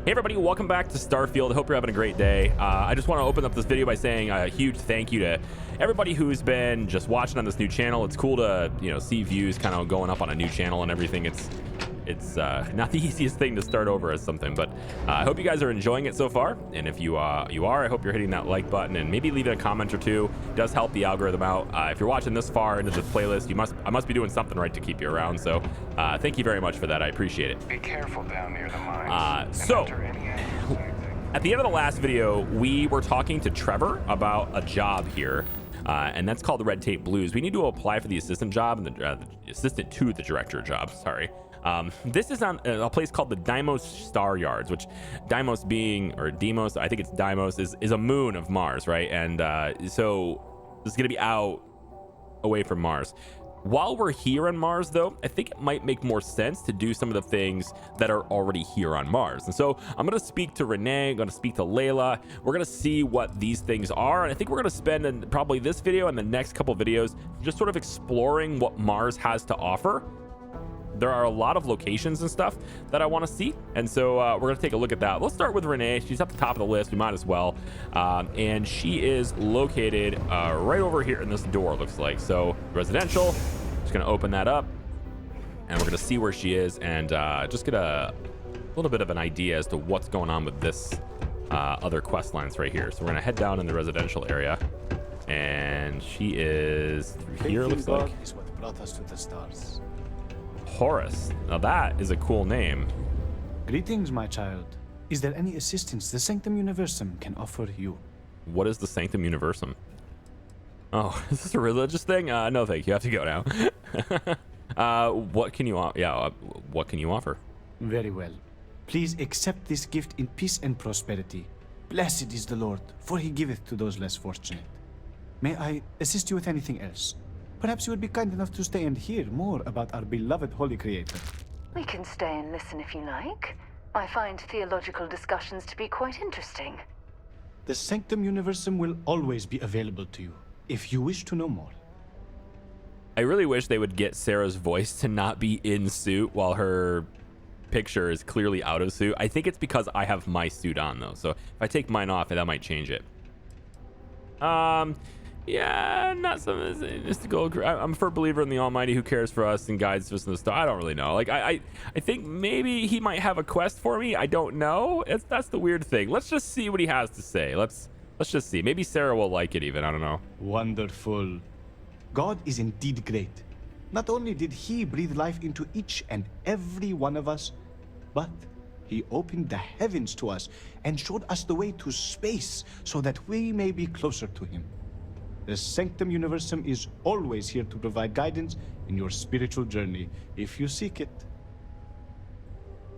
Hey everybody, welcome back to Starfield. I hope you're having a great day. I just want to open up this video by saying a huge thank you to everybody who's been just watching on this new channel. It's cool to, see views kind of going up on a new channel and everything. It's not the easiest thing to start over as something, but I hope you guys are enjoying it so far. And if you are, I hope you're hitting that like button and maybe leaving a comment or two. It does help the algorithm out. If you're watching this far into this playlist, I must be doing something right to keep you around. So thank you very much for that. I appreciate it. Be careful down near the mines. At the end of the last video, we were talking to Trevor about a job here. And that's called the Red Tape Blues. We need to apply for the assistant job and the assistant to the director job. Sorry. This is on a place called the Deimos Star Yards, which Deimos being, or Deimos, I think it's Deimos, is a moon of Mars, right? And so this is going to be out away from Mars. While we're here on Mars, though, I think it might make more sense to do some of the things that are already here on Mars. And so I'm going to speak to Renee, I'm going to speak to Layla. We're going to see what these things are. And I think we're going to spend probably this video and the next couple videos just sort of exploring what Mars has to offer. There are a lot of locations and stuff that I want to see. And so we're going to take a look at that. Let's start with Renee. She's at the top of the list. We might as well. And she is located right over here in this door, looks like. So residential, just going to open that up and we're going to see where she is and just get a little bit of an idea as to what's going on with this other quest lines right here. So we're going to head down in the residential area and she is through here, looks like. Is what brought us to the stars. Horus. Now that is a cool name. Greetings, my child. Is there any assistance the Sanctum Universum can offer you? What is the Sanctum Universum? Oh, is this a religious thing? No, thank you. I have to go now. What can you what can you offer? Very well. Please accept this gift in peace and prosperity. Blessed is the Lord, for he giveth to those less fortunate. May I assist you with anything else? Perhaps you would be kind enough to stay and hear more about our beloved Holy Creator. We can stay and listen if you like. I find theological discussions to be quite interesting. The Sanctum Universum will always be available to you, if you wish to know more. I really wish they would get Sarah's voice to not be in suit while her picture is clearly out of suit. I think it's because I have my suit on, though. So if I take mine off, that might change it. Yeah, not some mystical. I'm a firm believer in the Almighty who cares for us and guides us in the star. I don't really know. Like I think maybe he might have a quest for me. I don't know. That's the weird thing. Let's just see what he has to say. Let's just see. Maybe Sarah will like it even. I don't know. Wonderful. God is indeed great. Not only did he breathe life into each and every one of us, but he opened the heavens to us and showed us the way to space so that we may be closer to him. The Sanctum Universum is always here to provide guidance in your spiritual journey, if you seek it.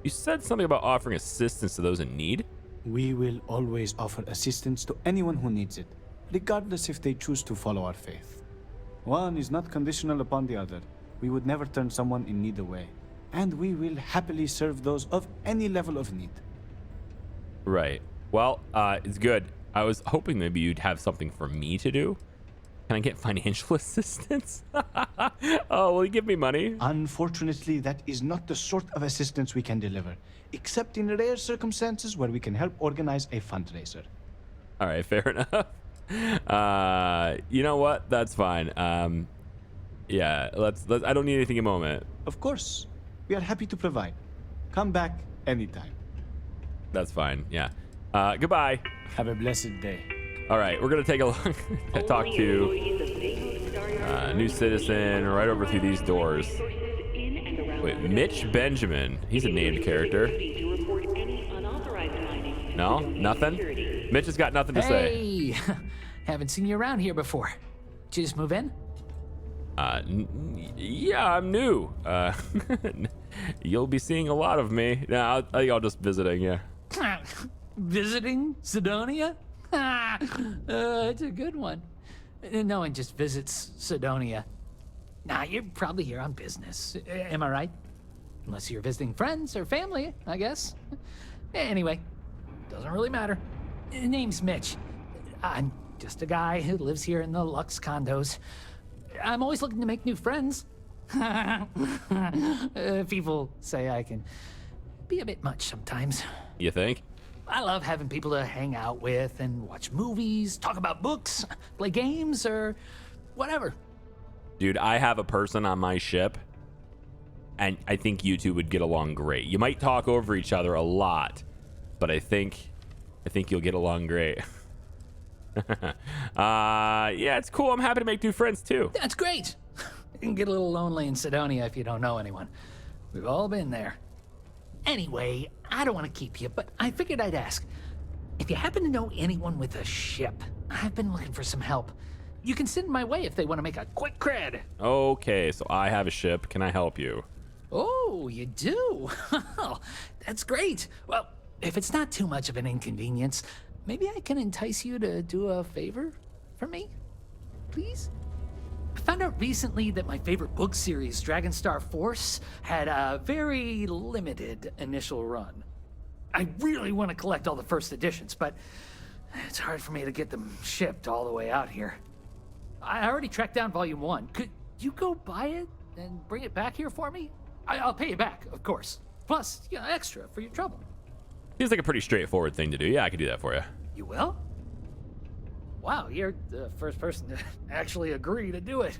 You said something about offering assistance to those in need? We will always offer assistance to anyone who needs it, regardless if they choose to follow our faith. One is not conditional upon the other. We would never turn someone in need away, and we will happily serve those of any level of need. Right. Well, it's good. I was hoping maybe you'd have something for me to do. Can I get financial assistance? Oh, will you give me money? Unfortunately, that is not the sort of assistance we can deliver, except in rare circumstances where we can help organize a fundraiser. All right, fair enough. You know what? That's fine. Yeah, let's. I don't need anything at the moment. Of course, we are happy to provide. Come back anytime. That's fine. Yeah. Goodbye. Have a blessed day. All right, we're gonna take a look. Talk to new citizen right over through these doors. Wait, Mitch Benjamin. He's a named character. No, nothing. Mitch has got nothing to say. Hey, haven't seen you around here before. Did you just move in? Yeah, I'm new. You'll be seeing a lot of me. Nah, I think I'll just visiting. Yeah. Visiting Cydonia? It's a good one. No one just visits Cydonia. Nah, you're probably here on business. Am I right? Unless you're visiting friends or family, I guess. Anyway, doesn't really matter. Name's Mitch. I'm just a guy who lives here in the Lux condos. I'm always looking to make new friends. People say I can be a bit much sometimes. You think? I love having people to hang out with and watch movies, talk about books, play games, or whatever. Dude, I have a person on my ship, and I think you two would get along great. You might talk over each other a lot, but I think you'll get along great. Yeah, it's cool. I'm happy to make new friends too. That's great. It can get a little lonely in Cydonia if you don't know anyone. We've all been there. Anyway, I don't want to keep you, but I figured I'd ask. If you happen to know anyone with a ship, I've been looking for some help. You can send my way if they want to make a quick cred. Okay, so I have a ship. Can I help you? Oh, you do? That's great. Well, if it's not too much of an inconvenience, maybe I can entice you to do a favor for me, please? I found out recently that my favorite book series, Dragonstar Force, had a very limited initial run. I really want to collect all the first editions, but it's hard for me to get them shipped all the way out here. I already tracked down Volume 1. Could you go buy it and bring it back here for me? I'll pay you back, of course. Plus, extra for your trouble. Seems like a pretty straightforward thing to do. Yeah, I could do that for you. You will? Wow, you're the first person to actually agree to do it.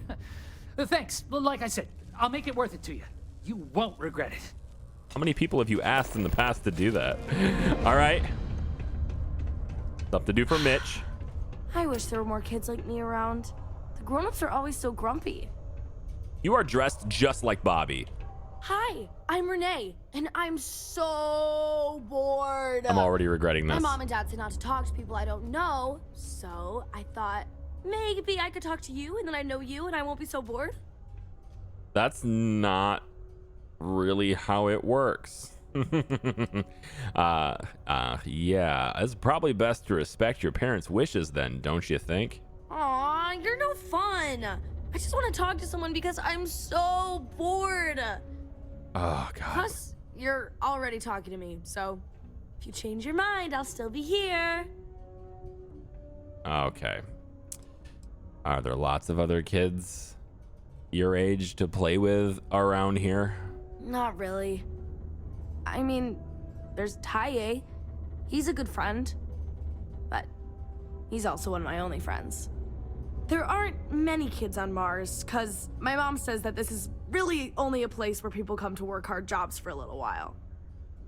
Thanks. Like I said, I'll make it worth it to you. You won't regret it. How many people have you asked in the past to do that? All right. Stuff to do for Mitch. I wish there were more kids like me around. The grown-ups are always so grumpy. You are dressed just like Bobby. Hi, I'm Renee, and I'm so bored. I'm already regretting this. My mom and dad say not to talk to people I don't know, so I thought maybe I could talk to you, and then I know you, and I won't be so bored. That's not really how it works. Yeah, it's probably best to respect your parents' wishes then, don't you think? Aw, you're no fun. I just want to talk to someone because I'm so bored. Oh, God. Plus, you're already talking to me, so if you change your mind, I'll still be here. Okay. Are there lots of other kids your age to play with around here? Not really. I mean, there's Taye. He's a good friend, but he's also one of my only friends. There aren't many kids on Mars, because my mom says that this is really only a place where people come to work hard jobs for a little while.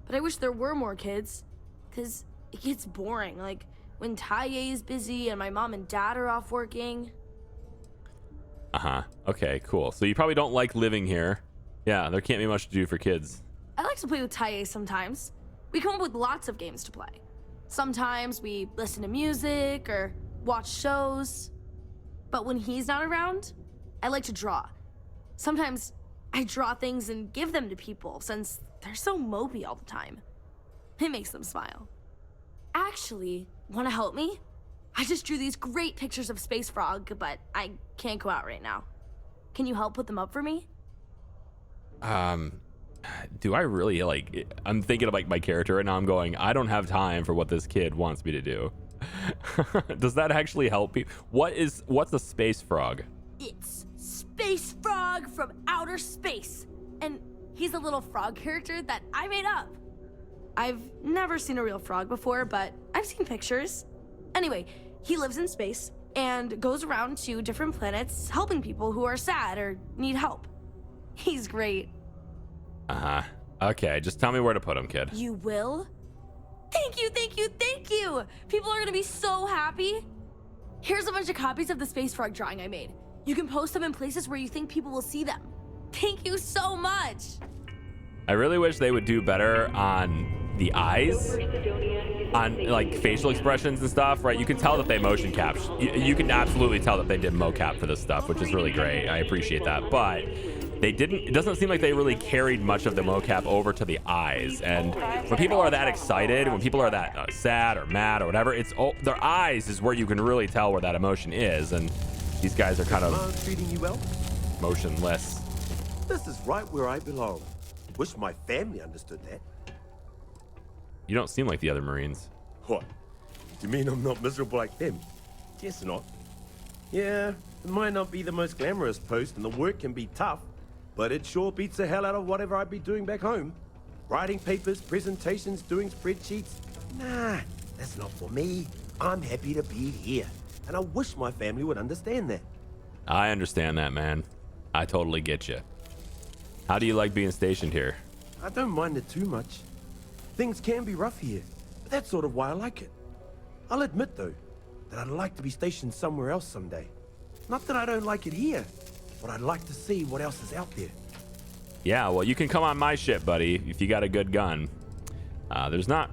But I wish there were more kids, because it gets boring, like when Taye is busy and my mom and dad are off working. Uh-huh. Okay, cool. So you probably don't like living here. Yeah, there can't be much to do for kids. I like to play with Taye sometimes. We come up with lots of games to play. Sometimes we listen to music or watch shows. But when he's not around, I like to draw. Sometimes I draw things and give them to people since they're so mopey all the time. It makes them smile. Actually, want to help me? I just drew these great pictures of Space Frog, but I can't go out right now. Can you help put them up for me? Do I really, like, I'm thinking of like my character and now I'm going, I don't have time for what this kid wants me to do. Does that actually help people? What's a space frog? It's Space Frog from outer space. And he's a little frog character that I made up. I've never seen a real frog before, but I've seen pictures. Anyway, he lives in space and goes around to different planets helping people who are sad or need help. He's great. Uh-huh. Okay, just tell me where to put him, kid. You will? Thank you, thank you, thank you! People are gonna be so happy. Here's a bunch of copies of the Space Frog drawing I made. You can post them in places where you think people will see them. Thank you so much! I really wish they would do better on the eyes, on like facial expressions and stuff, right? You can tell that they motion capped. You can absolutely tell that they did mocap for this stuff, which is really great. I appreciate that, but they didn't. It doesn't seem like they really carried much of the mocap over to the eyes. And when people are that excited, when people are that sad or mad or whatever, it's their eyes is where you can really tell where that emotion is. And these guys are kind of treating you well? motionless. This is right where I belong. Wish my family understood that. You don't seem like the other Marines. What? You mean I'm not miserable like them? Guess not. Yeah, it might not be the most glamorous post and the work can be tough, but it sure beats the hell out of whatever I'd be doing back home. Writing papers, presentations, doing spreadsheets. Nah, that's not for me. I'm happy to be here. And I wish my family would understand that. I understand that, man. I totally get you. How do you like being stationed here? I don't mind it too much. Things can be rough here, but that's sort of why I like it. I'll admit, though, that I'd like to be stationed somewhere else someday. Not that I don't like it here, but I'd like to see what else is out there. Yeah, well, you can come on my ship, buddy, if you got a good gun. There's not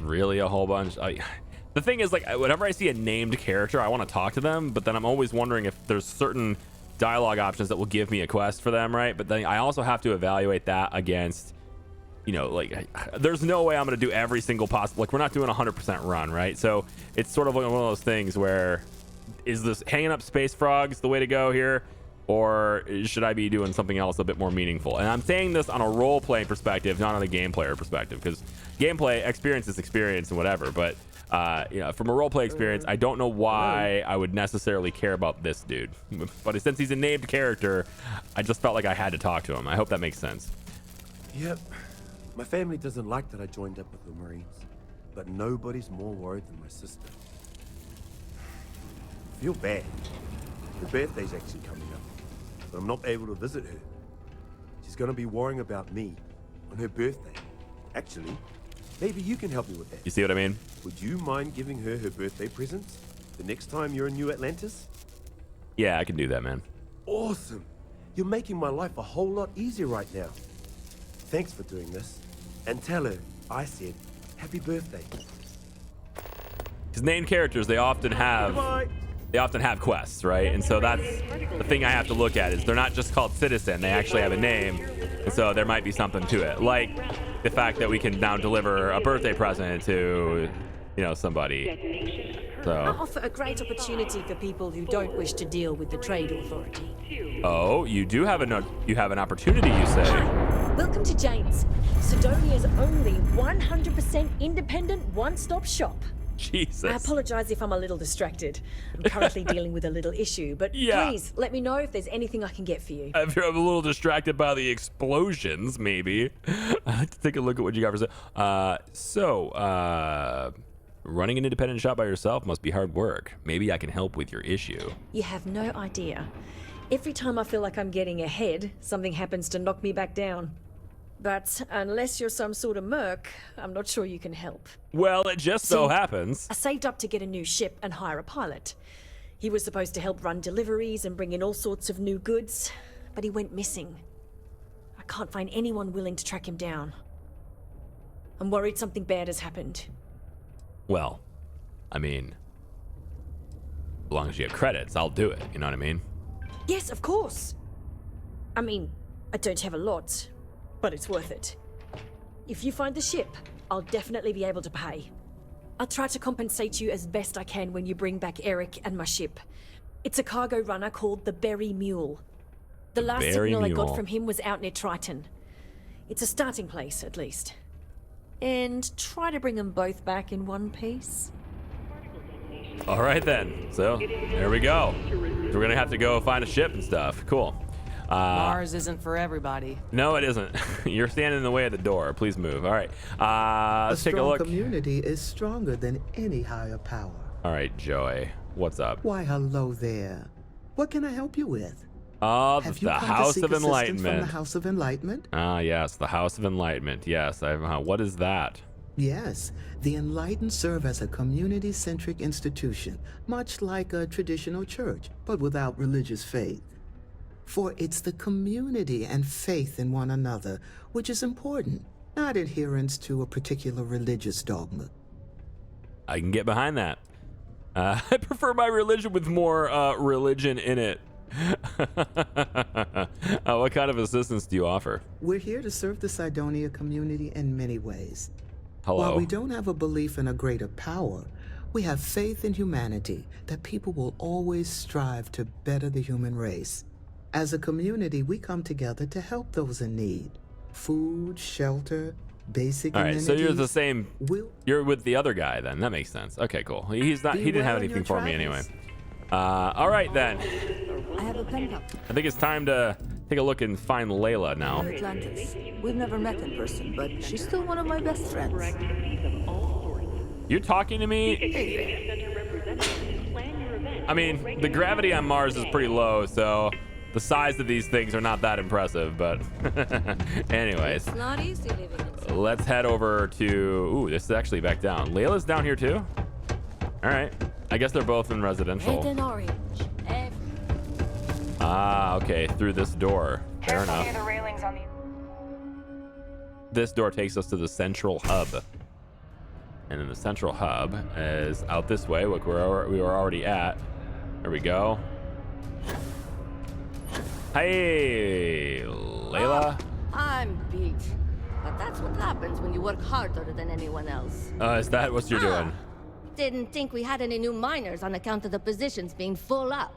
really a whole bunch. The thing is, like, whenever I see a named character, I want to talk to them, but then I'm always wondering if there's certain dialogue options that will give me a quest for them, right? But then I also have to evaluate that against, you know, like, there's no way I'm going to do every single possible, like, we're not doing a 100% run, right? So it's sort of like one of those things where, is this hanging up space frogs the way to go here? Or should I be doing something else a bit more meaningful? And I'm saying this on a role-playing perspective, not on a game player perspective, because gameplay experience is experience and whatever. But you know, from a role-play experience, I don't know why I would necessarily care about this dude. But since he's a named character, I just felt like I had to talk to him. I hope that makes sense. Yep. My family doesn't like that I joined up with the Marines, but nobody's more worried than my sister. I feel bad. Her birthday's actually coming up, but I'm not able to visit her. She's gonna be worrying about me on her birthday. Actually, maybe you can help me with that. You see what I mean? Would you mind giving her her birthday presents the next time you're in New Atlantis? Yeah, I can do that, man. Awesome. You're making my life a whole lot easier right now. Thanks for doing this. And tell her I said happy birthday. Because named characters, they often have quests, right? And so that's the thing I have to look at, is they're not just called citizen, they actually have a name. And so there might be something to it, like the fact that we can now deliver a birthday present to, you know, somebody. I So, offer a great opportunity for people who don't wish to deal with the trade authority. oh, you do have an opportunity, you say? Welcome to Jane's, Cydonia's only 100% independent one-stop shop. Jesus. I apologize if I'm a little distracted. I'm currently dealing with a little issue, but Yeah. please let me know if there's anything I can get for you. If you're a little distracted by the explosions, maybe. I like to take a look at what you got for sale. Running an independent shop by yourself must be hard work. Maybe I can help with your issue. You have no idea. Every time I feel like I'm getting ahead, something happens to knock me back down. But unless you're some sort of merc, I'm not sure you can help. Well, it just so See, happens. I saved up to get a new ship and hire a pilot. He was supposed to help run deliveries and bring in all sorts of new goods, but he went missing. I can't find anyone willing to track him down. I'm worried something bad has happened. Well, I mean, as long as you have credits, I'll do it. You know what I mean? Yes, of course. I mean, I don't have a lot, but it's worth it. If you find the ship, I'll definitely be able to pay. I'll try to compensate you as best I can when you bring back Eric and my ship. It's a cargo runner called the Berry Mule. The last Berry signal I Mule. got from him was out near Triton. It's a starting place, at least. And try to bring them both back in one piece. All right, then. So, there we go. We're going to have to go find a ship and stuff. Cool. Mars isn't for everybody. No, it isn't. You're standing in the way of the door. Please move. All right. Let's take a strong look. community is stronger than any higher power. All right, Joey. What's up? Why, hello there. What can I help you with? Oh, Have you the come to House seek of assistance from Enlightenment. the House of Enlightenment? Ah, yes, the House of Enlightenment. Yes, what is that? Yes, the Enlightened serve as a community-centric institution, much like a traditional church, but without religious faith. For it's the community and faith in one another which is important, not adherence to a particular religious dogma. I can get behind that. I prefer my religion with more religion in it. What kind of assistance do you offer? We're here to serve the Cydonia community in many ways. Hello. While we don't have a belief in a greater power, we have faith in humanity, that people will always strive to better the human race. As a community, we come together to help those in need. Food, shelter, basic All right, amenities. so you're the same. We'll You're with the other guy then. That makes sense. Okay, cool. He's not. Be He didn't have well in anything your for me anyway. travels. All right then. I have a pen cup. I think it's time to take a look and find Layla now. Atlantis. We've never met in person, but she's still one of my best friends. You're talking to me? I mean, the gravity on Mars is pretty low, so the size of these things are not that impressive, but anyways. It's not easy living in. Let's head over to... Ooh, this is actually back down. Layla's down here too? All right. I guess they're both in residential. Red and orange. Ah, okay. Through this door. Fair enough. The railings on the... This door takes us to the central hub. And then the central hub is out this way, which we were already at. There we go. Hey, Layla. I'm beat. But that's what happens when you work harder than anyone else. Is that what you're doing? Didn't think we had any new miners on account of the positions being full up.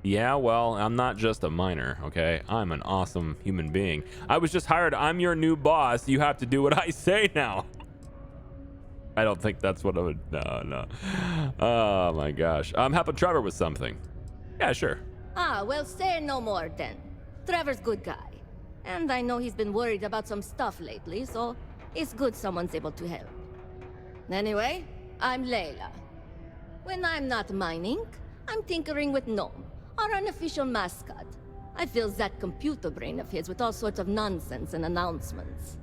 Yeah, well, I'm not just a miner, okay? I'm an awesome human being. I was just hired. I'm your new boss. You have to do what I say now. I don't think that's what I would... No. Oh, my gosh. I'm helping Trevor with something. Yeah, sure. Well, say no more then. Trevor's good guy. And I know he's been worried about some stuff lately, so it's good someone's able to help. Anyway, I'm Layla. When I'm not mining, I'm tinkering with Gnome, our unofficial mascot. I fill that computer brain of his with all sorts of nonsense and announcements.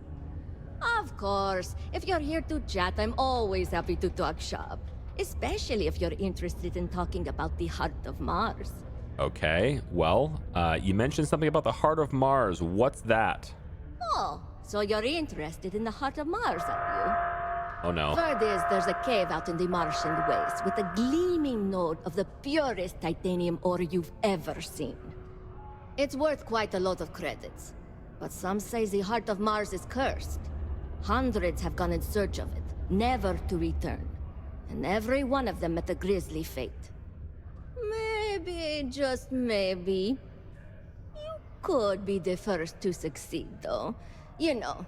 Of course, if you're here to chat, I'm always happy to talk shop. Especially if you're interested in talking about the heart of Mars. Okay, well, you mentioned something about the heart of Mars. What's that? Oh, so you're interested in the heart of Mars, are Oh, no. you? Word is there's a cave out in the Martian waste with a gleaming node of the purest titanium ore you've ever seen. It's worth quite a lot of credits, but some say the heart of Mars is cursed. Hundreds have gone in search of it, never to return. And every one of them met a grisly fate. Maybe, just maybe, you could be the first to succeed, though. You know,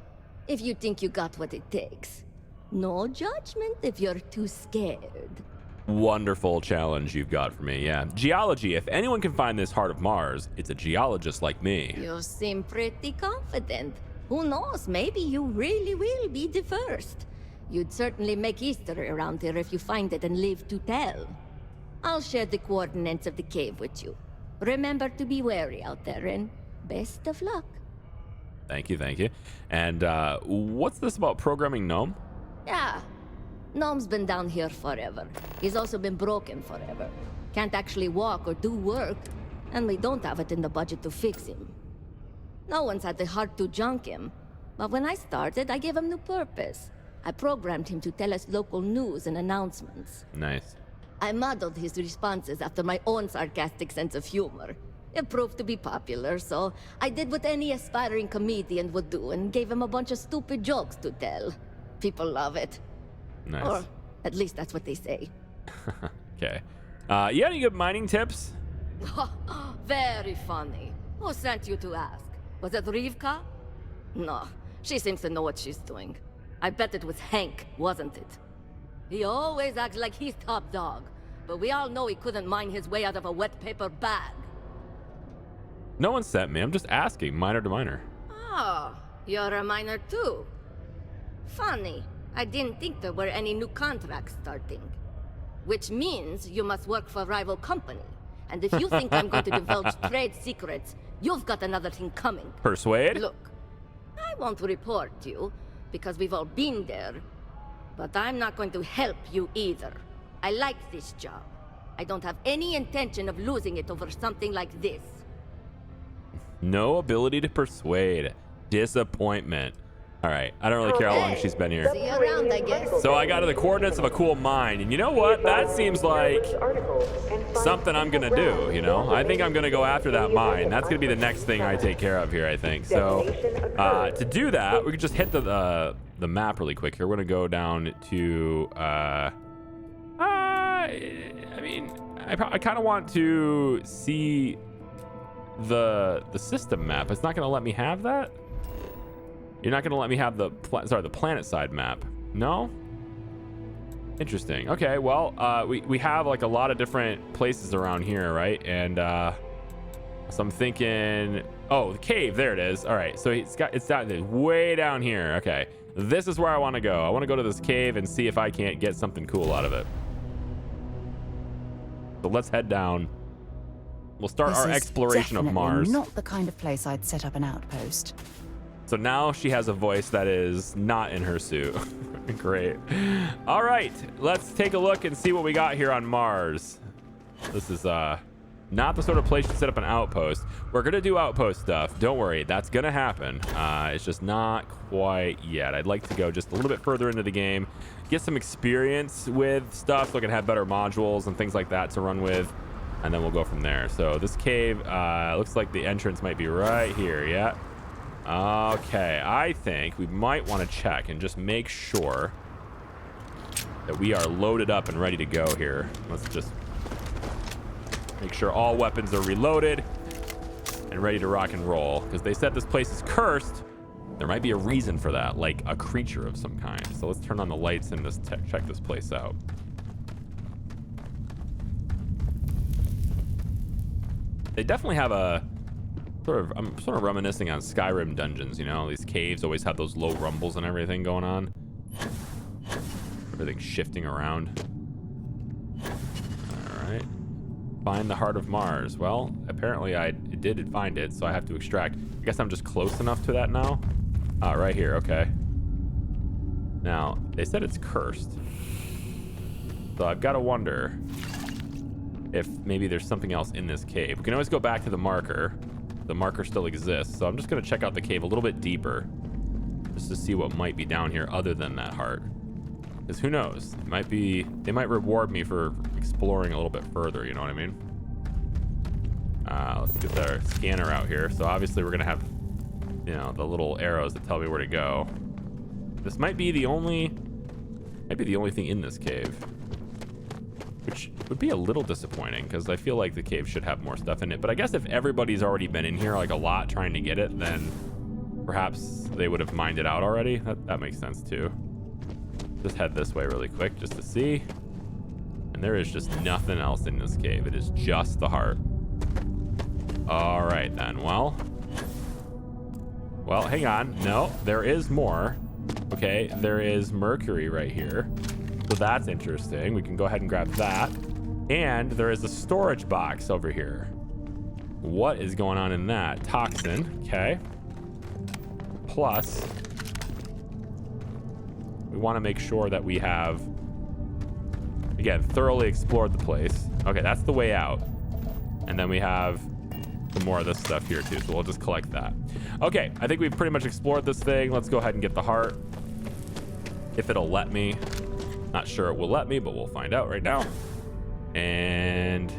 if you think you got what it takes. No judgment if you're too scared. Wonderful challenge you've got for me, yeah. Geology, if anyone can find this heart of Mars, it's a geologist like me. You seem pretty confident. Who knows, maybe you really will be the first. You'd certainly make history around here if you find it and live to tell. I'll share the coordinates of the cave with you. Remember to be wary out there, and best of luck. Thank you. And what's this about programming Gnome? Yeah, Gnome's been down here forever. He's also been broken forever. Can't actually walk or do work, and we don't have it in the budget to fix him. No one's had the heart to junk him, but when I started, I gave him new purpose. I programmed him to tell us local news and announcements. Nice. I modeled his responses after my own sarcastic sense of humor. It proved to be popular, so I did what any aspiring comedian would do and gave him a bunch of stupid jokes to tell. People love it. Nice. Or at least that's what they say. Okay. You got any good mining tips? Very funny. Who sent you to ask? Was it Rivka? No, she seems to know what she's doing. I bet it was Hank, wasn't it? He always acts like he's top dog, but we all know he couldn't mine his way out of a wet paper bag. No one sent me. I'm just asking, miner to miner. Oh, you're a miner too. Funny. I didn't think there were any new contracts starting. Which means you must work for a rival company. And if you think I'm going to divulge trade secrets, you've got another thing coming. Persuade? Look, I won't report you, because we've all been there. But I'm not going to help you either. I like this job. I don't have any intention of losing it over something like this. No ability to persuade. Disappointment. All right, I don't really care how long she's been here. See you around, I guess. So I got to the coordinates of a cool mine, and you know what? That seems like something I'm gonna do, you know? I think I'm gonna go after that mine. That's gonna be the next thing I take care of here, I think. So to do that, we can just hit the map really quick here. We're gonna go down to, I mean, I kind of want to see the system map. It's not gonna let me have that? You're not gonna let me have the planet side map? No? Interesting. Okay, well, we have like a lot of different places around here, right? And So I'm thinking, oh, the cave, there it is. All right, so it's down there, way down here. Okay, this is where I want to go. I want to go to this cave and see if I can't get something cool out of it. So let's head down. We'll start our exploration of Mars. Not the kind of place I'd set up an outpost. So now she has a voice that is not in her suit. Great. All right, let's take a look and see what we got here on Mars. This is not the sort of place to set up an outpost. We're gonna do outpost stuff. Don't worry, that's gonna happen. It's just not quite yet. I'd like to go just a little bit further into the game, get some experience with stuff so I can have better modules and things like that to run with, and then we'll go from there. So this cave looks like the entrance might be right here. Yeah. Okay, I think we might want to check and just make sure that we are loaded up and ready to go here. Let's just make sure all weapons are reloaded and ready to rock and roll, because they said this place is cursed. There might be a reason for that, like a creature of some kind. So let's turn on the lights and just check this place out. They definitely have a I'm sort of reminiscing on Skyrim dungeons, you know? These caves always have those low rumbles and everything going on. Everything's shifting around. All right. Find the heart of Mars. Well, apparently I did find it, so I have to extract. I guess I'm just close enough to that now. Right here, okay. Now, they said it's cursed. So I've got to wonder if maybe there's something else in this cave. We can always go back to the marker. The marker still exists, so I'm just going to check out the cave a little bit deeper just to see what might be down here other than that heart. Because who knows? It might be, they might reward me for exploring a little bit further, you know what I mean? Let's get our scanner out here. So obviously we're going to have, you know, the little arrows that tell me where to go. This might be the only thing in this cave, which would be a little disappointing because I feel like the cave should have more stuff in it. But I guess if everybody's already been in here like a lot trying to get it, then perhaps they would have mined it out already. That makes sense too. Just head this way really quick just to see. And there is just nothing else in this cave. It is just the heart. All right then, well, hang on. No, there is more. Okay, there is mercury right here. So that's interesting. We can go ahead and grab that. And there is a storage box over here. What is going on in that? Toxin, okay. Plus, we want to make sure that we have, again, thoroughly explored the place. Okay, that's the way out. And then we have some more of this stuff here too, so we'll just collect that. Okay, I think we've pretty much explored this thing. Let's go ahead and get the heart. If it'll let me. Not sure it will let me, but we'll find out right now. And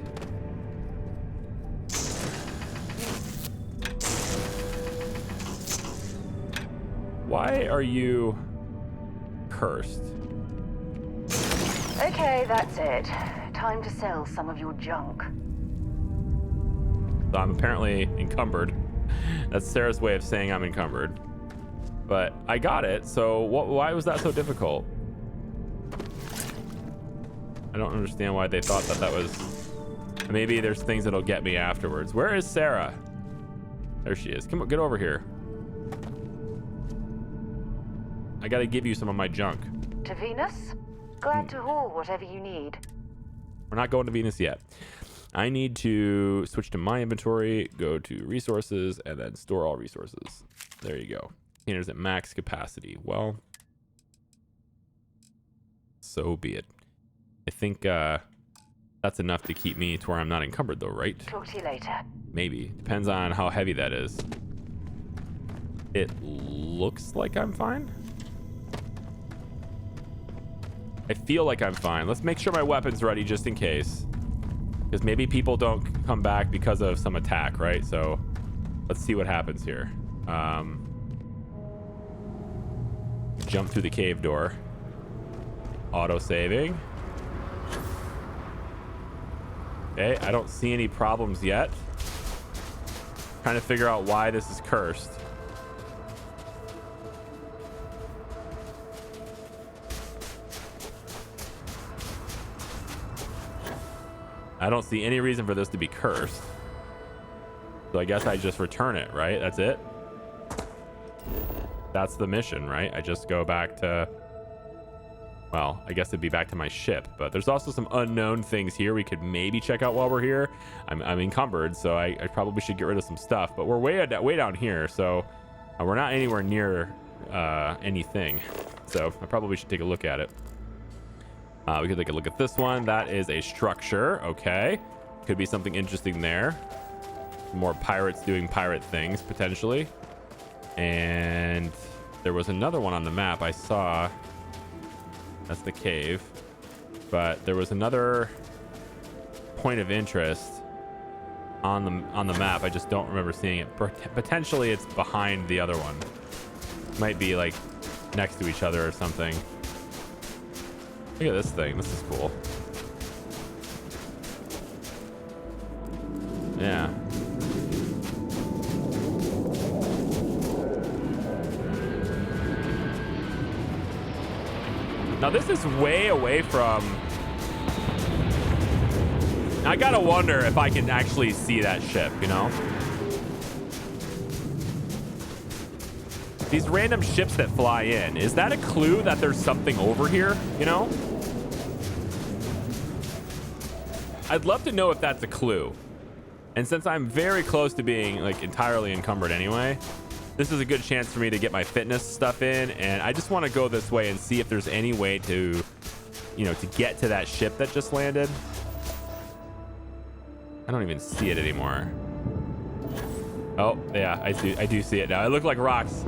why are you cursed? Okay, that's it. Time to sell some of your junk. So I'm apparently encumbered. That's Sarah's way of saying I'm encumbered. But I got it, so why was that so difficult? I don't understand why they thought that was... Maybe there's things that'll get me afterwards. Where is Sarah? There she is. Come on, get over here. I gotta give you some of my junk. To Venus? Glad to haul whatever you need. We're not going to Venus yet. I need to switch to my inventory, go to resources, and then store all resources. There you go. Containers at max capacity. Well, so be it. I think that's enough to keep me to where I'm not encumbered though, right? Talk to you later. Maybe. Depends on how heavy that is. It looks like I'm fine. I feel like I'm fine. Let's make sure my weapon's ready just in case. Because maybe people don't come back because of some attack, right? So let's see what happens here. Jump through the cave door. Auto saving. Okay, I don't see any problems yet. Trying to figure out why this is cursed. I don't see any reason for this to be cursed. So I guess I just return it, right? That's it. That's the mission, right? I just go back to, well, I guess it'd be back to my ship, but there's also some unknown things here we could maybe check out while we're here. I'm encumbered, so I probably should get rid of some stuff, but we're way down here, so we're not anywhere near anything. So I probably should take a look at it. We could take a look at this one. That is a structure. Okay. Could be something interesting there. More pirates doing pirate things, potentially. And there was another one on the map I saw. That's the cave. But there was another point of interest on the map. I just don't remember seeing it. Potentially it's behind the other one. Might be like next to each other or something. Look at this thing. This is cool. Yeah. Now this is way away from... I gotta wonder if I can actually see that ship, you know? These random ships that fly in, is that a clue that there's something over here, you know? I'd love to know if that's a clue. And since I'm very close to being like entirely encumbered anyway, this is a good chance for me to get my fitness stuff in, and I just want to go this way and see if there's any way to, you know, to get to that ship that just landed. I don't even see it anymore. Oh, yeah, I do see it now. It looked like rocks.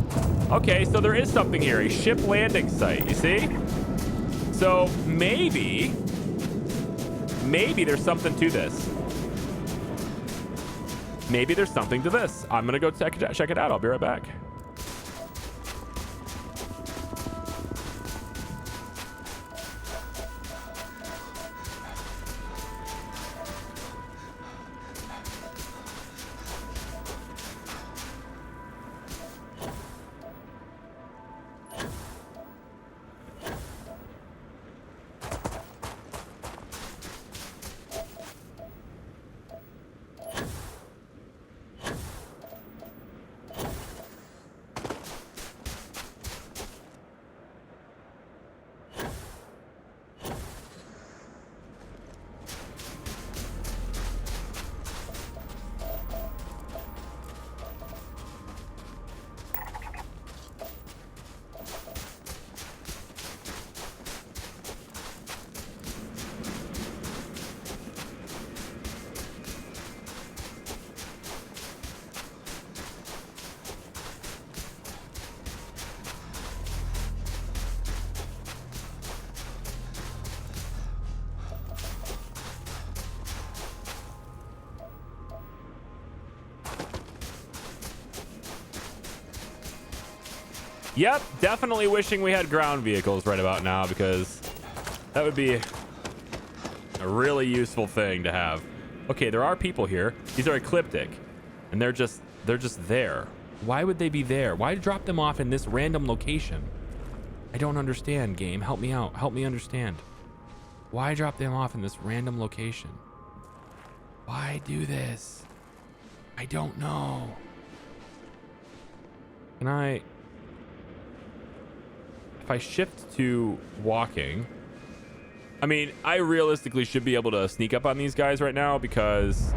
Okay, so there is something here, a ship landing site, you see? So maybe there's something to this. Maybe there's something to this. I'm gonna go check it out. I'll be right back. Yep, definitely wishing we had ground vehicles right about now, because that would be a really useful thing to have. Okay, there are people here. These are Ecliptic, and they're just there. Why would they be there? Why drop them off in this random location? I don't understand, game. Help me out. Help me understand. Why drop them off in this random location? Why do this? I don't know. Can I... If I shift to walking, I mean, I realistically should be able to sneak up on these guys right now, because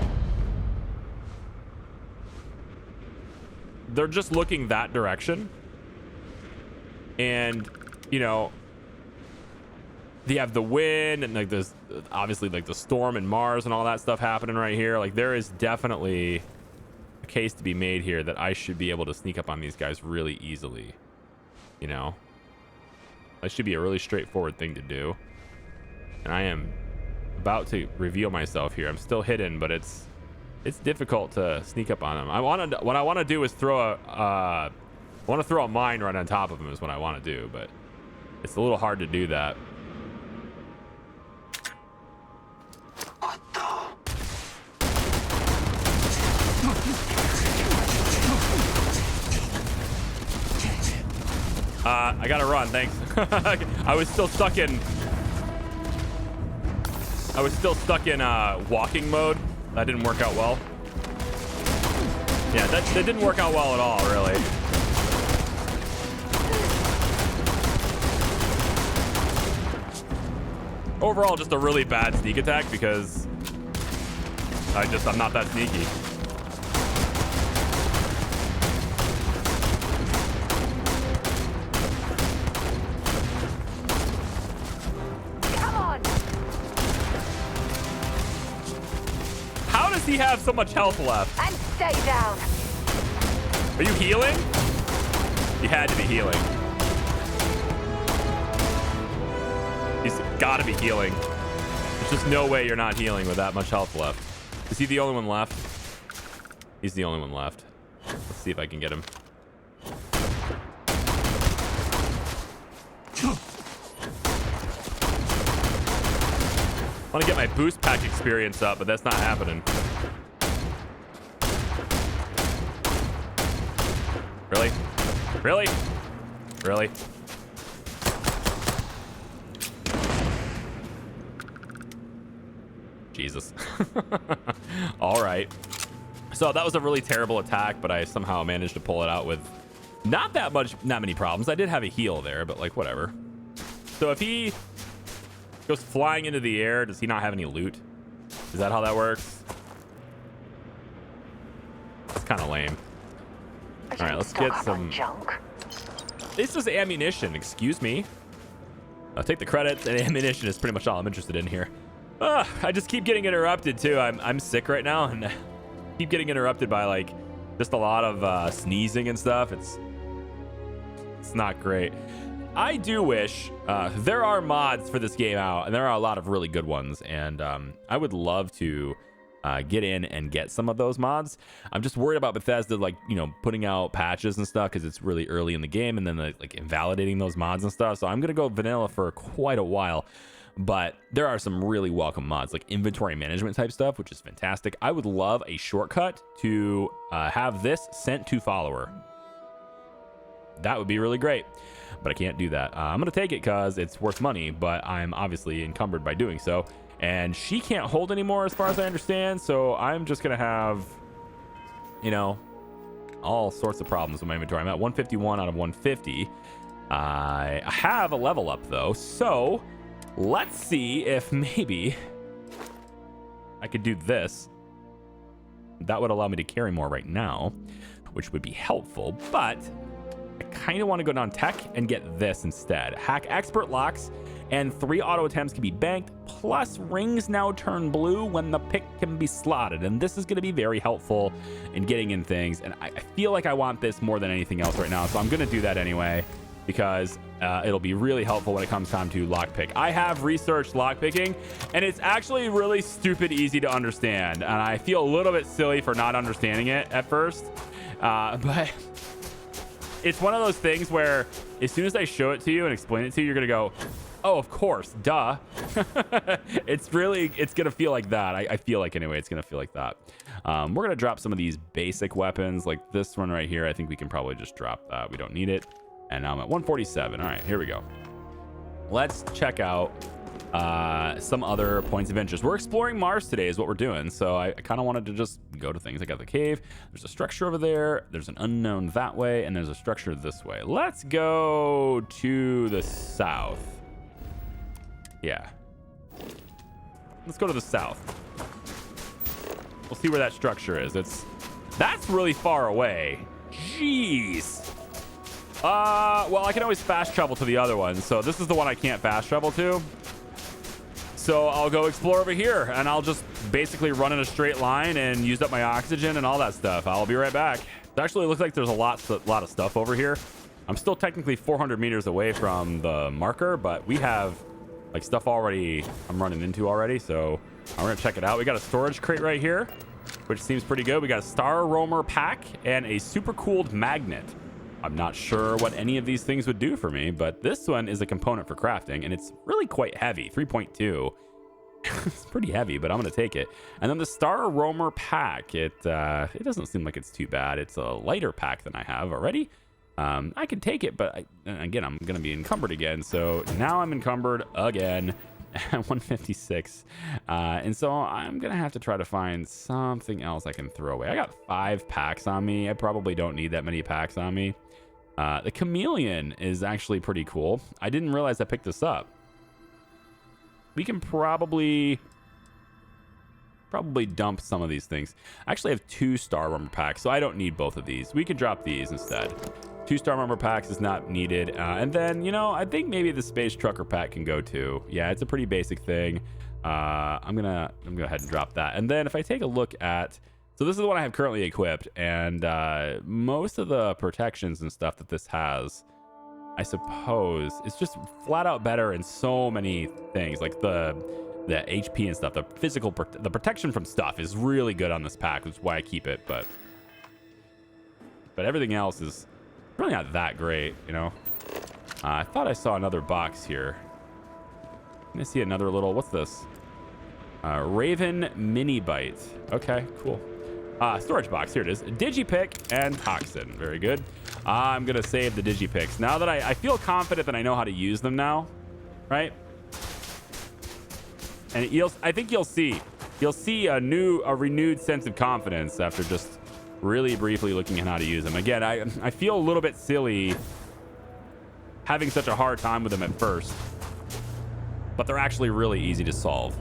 they're just looking that direction. And, you know, they have the wind and like this, obviously like the storm and Mars and all that stuff happening right here. Like there is definitely a case to be made here that I should be able to sneak up on these guys really easily, you know? That should be a really straightforward thing to do. And I am about to reveal myself here. I'm still hidden, but it's difficult to sneak up on them. What I want to do is throw a mine right on top of them is what I want to do, but it's a little hard to do that. I gotta run, thanks. I was still stuck in walking mode. That didn't work out well. Yeah, that didn't work out well at all, really. Overall, just a really bad sneak attack because I'm not that sneaky. Come on! How does he have so much health left? And stay down! Are you healing? You had to be healing. He's gotta be healing. There's just no way you're not healing with that much health left. Is he the only one left? He's the only one left. Let's see if I can get him. I want to get my boost pack experience up, but that's not happening. Really? Really? Really? Jesus. All right. So that was a really terrible attack, but I somehow managed to pull it out with not many problems. I did have a heal there, but like whatever. So if he goes flying into the air, does he not have any loot? Is that how that works? It's kind of lame. All right, let's get some junk. This is ammunition, excuse me. I'll take the credits, and ammunition is pretty much all I'm interested in here. I just keep getting interrupted too. I'm sick right now, and keep getting interrupted by like just a lot of sneezing and stuff. It's not great. I do wish there are mods for this game out, and there are a lot of really good ones, and I would love to get in and get some of those mods. I'm just worried about Bethesda, like, you know, putting out patches and stuff because it's really early in the game, and then like invalidating those mods and stuff. So I'm gonna go vanilla for quite a while. But there are some really welcome mods, like inventory management type stuff, which is fantastic. I would love a shortcut to have this sent to follower. That would be really great, but I can't do that. I'm going to take it because it's worth money, but I'm obviously encumbered by doing so. And she can't hold anymore as far as I understand, so I'm just going to have, you know, all sorts of problems with my inventory. I'm at 151 out of 150. I have a level up, though, so let's see if maybe I could do this. That would allow me to carry more right now, which would be helpful, but I kind of want to go down tech and get this instead. Hack expert locks and 3 auto attempts can be banked, plus rings now turn blue when the pick can be slotted. And this is going to be very helpful in getting in things. And I feel like I want this more than anything else right now. So I'm going to do that anyway, because it'll be really helpful when it comes time to lockpick. I have researched lockpicking, and it's actually really stupid easy to understand. And I feel a little bit silly for not understanding it at first. But it's one of those things where as soon as I show it to you and explain it to you, you're going to go, oh, of course, duh. It's going to feel like that. I feel like anyway, it's going to feel like that. We're going to drop some of these basic weapons like this one right here. I think we can probably just drop that. We don't need it. And now I'm at 147. All right, here we go. Let's check out some other points of interest. We're exploring Mars today is what we're doing. So I kind of wanted to just go to things. I got the cave. There's a structure over there. There's an unknown that way. And there's a structure this way. Let's go to the south. Yeah. Let's go to the south. We'll see where that structure is. That's really far away. Jeez. Well, I can always fast travel to the other one. So this is the one I can't fast travel to. So I'll go explore over here, and I'll just basically run in a straight line and use up my oxygen and all that stuff. I'll be right back. It actually looks like there's a lot of stuff over here. I'm still technically 400 meters away from the marker, but we have like stuff already I'm running into already. So I'm gonna check it out. We got a storage crate right here, which seems pretty good. We got a star roamer pack and a super cooled magnet. I'm not sure what any of these things would do for me, but this one is a component for crafting, and it's really quite heavy, 3.2. It's pretty heavy, but I'm going to take it. And then the Star Roamer pack, it doesn't seem like it's too bad. It's a lighter pack than I have already. I can take it, but again, I'm going to be encumbered again. So now I'm encumbered again. 156. And so I'm going to have to try to find something else I can throw away. I got 5 packs on me. I probably don't need that many packs on me. The chameleon is actually pretty cool. I didn't realize I picked this up. We can probably dump some of these things. I actually have 2 star armor packs, so I don't need both of these. We can drop these instead. 2 star armor packs is not needed. And then, you know, I think maybe the space trucker pack can go too. Yeah, it's a pretty basic thing. I'm gonna go ahead and drop that. And then if I take a look at, so this is the one I have currently equipped, and most of the protections and stuff that this has, I suppose, it's just flat out better in so many things, like the HP and stuff. The physical, the protection from stuff is really good on this pack, which is why I keep it. But everything else is really not that great, you know. I thought I saw another box here. I see another little, what's this? Raven mini bite. Okay, cool. Storage box, here it is. Digipick and toxin, very good. I'm gonna save the digipicks now that I feel confident that I know how to use them now, right? And I think you'll see a renewed sense of confidence after just really briefly looking at how to use them. Again, I feel a little bit silly having such a hard time with them at first, but they're actually really easy to solve.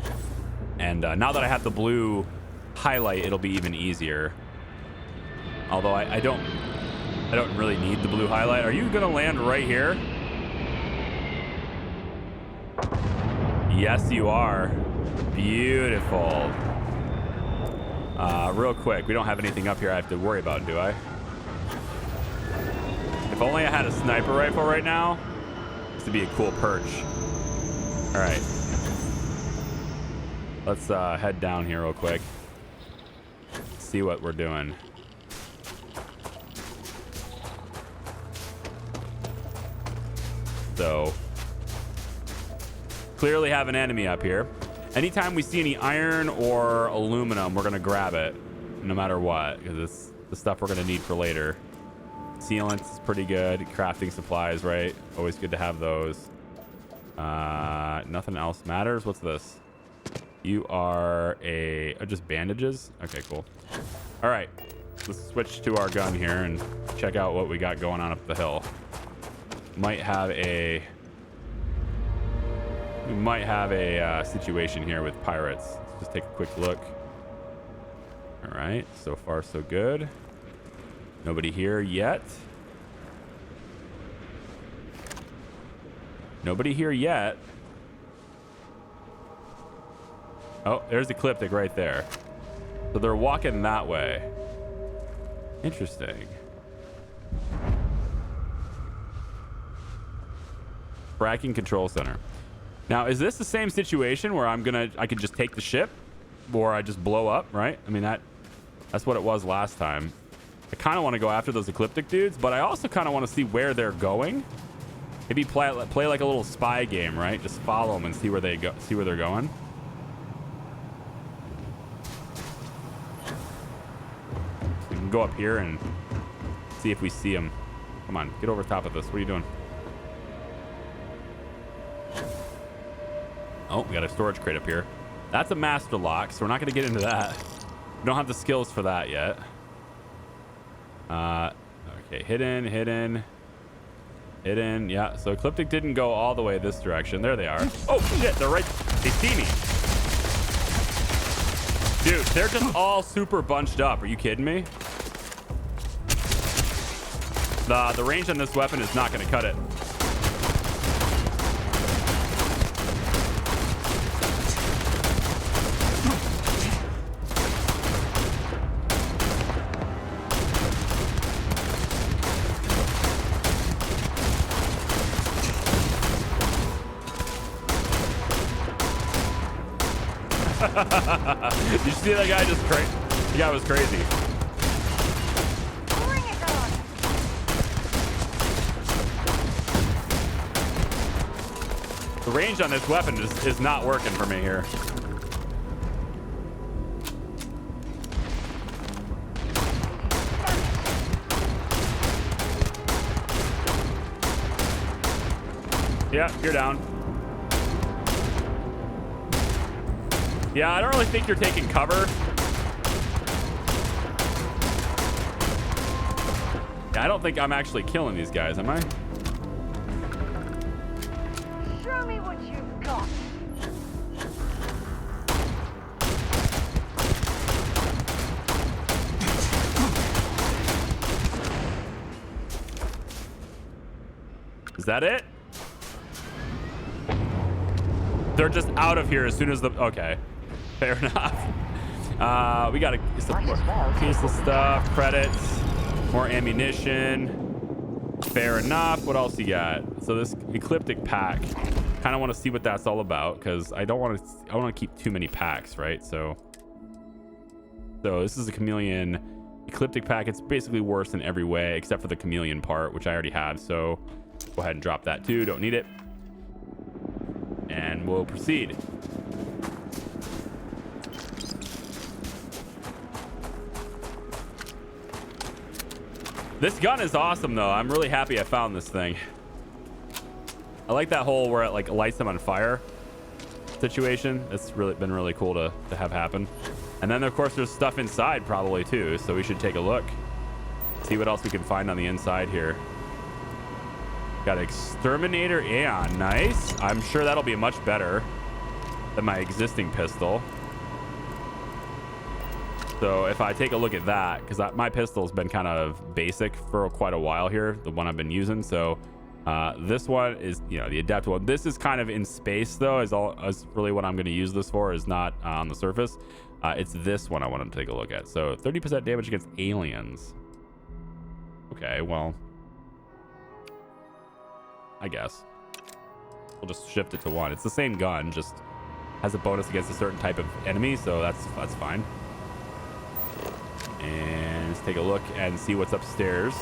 And now that I have the blue highlight, it'll be even easier. Although I don't really need the blue highlight. Are you gonna land right here? Yes, you are. Beautiful. Real quick, we don't have anything up here I have to worry about, do I? If only I had a sniper rifle right now. This would be a cool perch. All right. Let's head down here real quick. See what we're doing. So, clearly have an enemy up here. Anytime we see any iron or aluminum, we're gonna grab it, no matter what, because it's the stuff we're gonna need for later. Sealants is pretty good. Crafting supplies, right? Always good to have those. Nothing else matters. What's this? You are just bandages? Okay, cool. All right, let's switch to our gun here and check out what we got going on up the hill. We might have a situation here with pirates. Let's just take a quick look. All right, so far so good. Nobody here yet. Nobody here yet. Oh, there's Ecliptic right there. So they're walking that way. Interesting. Fracking control center. Now, is this the same situation where I could just take the ship, or I just blow up, right? I mean, that's what it was last time. I kind of want to go after those Ecliptic dudes, but I also kind of want to see where they're going. Maybe play like a little spy game, right? Just follow them and see where they go, see where they're going. We can go up here and see if we see them. Come on, get over top of this. What are you doing? Oh, we got a storage crate up here. That's a master lock, so we're not going to get into that. We don't have the skills for that yet. Okay, hidden. Yeah, so Ecliptic didn't go all the way this direction. There they are. Oh, shit, they're right. They see me. Dude, they're just all super bunched up. Are you kidding me? The range on this weapon is not going to cut it. Did you see that guy just crazy? The guy was crazy. Bring it on. The range on this weapon is not working for me here. Yeah, you're down. Yeah, I don't really think you're taking cover. Yeah, I don't think I'm actually killing these guys, am I? Show me what you've got. Is that it? They're just out of here as soon as the... Okay. Fair enough. We got a piece of stuff. Credits. More ammunition. Fair enough. What else you got? So this Ecliptic pack. Kind of want to see what that's all about because I don't want to... I want to keep too many packs, right? So this is a chameleon Ecliptic pack. It's basically worse in every way except for the chameleon part, which I already have. So go ahead and drop that too. Don't need it. And we'll proceed. This gun is awesome though. I'm really happy I found this thing. I like that hole where it like lights them on fire situation. It's really been really cool to have happen. And then of course there's stuff inside probably too. So we should take a look. See what else we can find on the inside here. Got Exterminator Aeon. Nice. I'm sure that'll be much better than my existing pistol. So if I take a look at that, because my pistol's been kind of basic for quite a while here, the one I've been using. So this one is, you know, the adept one. This is kind of in space though, is really what I'm going to use this for, is not on the surface. It's this one I want to take a look at. So 30% damage against aliens. Okay, well, I guess we'll just shift it to 1. It's the same gun, just has a bonus against a certain type of enemy, so that's fine. And let's take a look and see what's upstairs.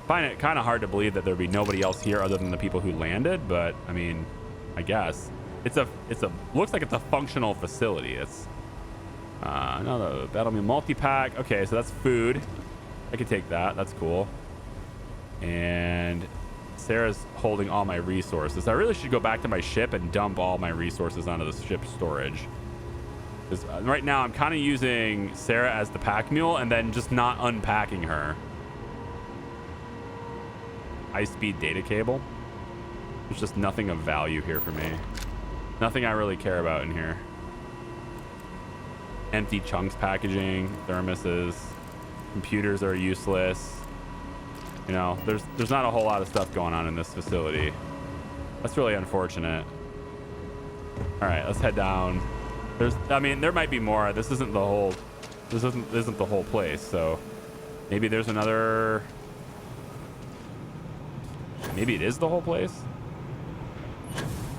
Find it kind of hard to believe that there'd be nobody else here other than the people who landed, but I mean, I guess it's a looks like it's a functional facility. It's another battle meal multi-pack. Okay, so that's food. I could take that. That's cool. And Sarah's holding all my resources. I really should go back to my ship and dump all my resources onto the ship storage. Because right now I'm kind of using Sarah as the pack mule and then just not unpacking her. High-speed data cable. There's just nothing of value here for me. Nothing I really care about in here. Empty chunks packaging, thermoses, computers are useless. You know, there's not a whole lot of stuff going on in this facility. That's really unfortunate. All right, let's head down. I mean, there might be more. This isn't the whole place. So maybe there's another. Maybe it is the whole place.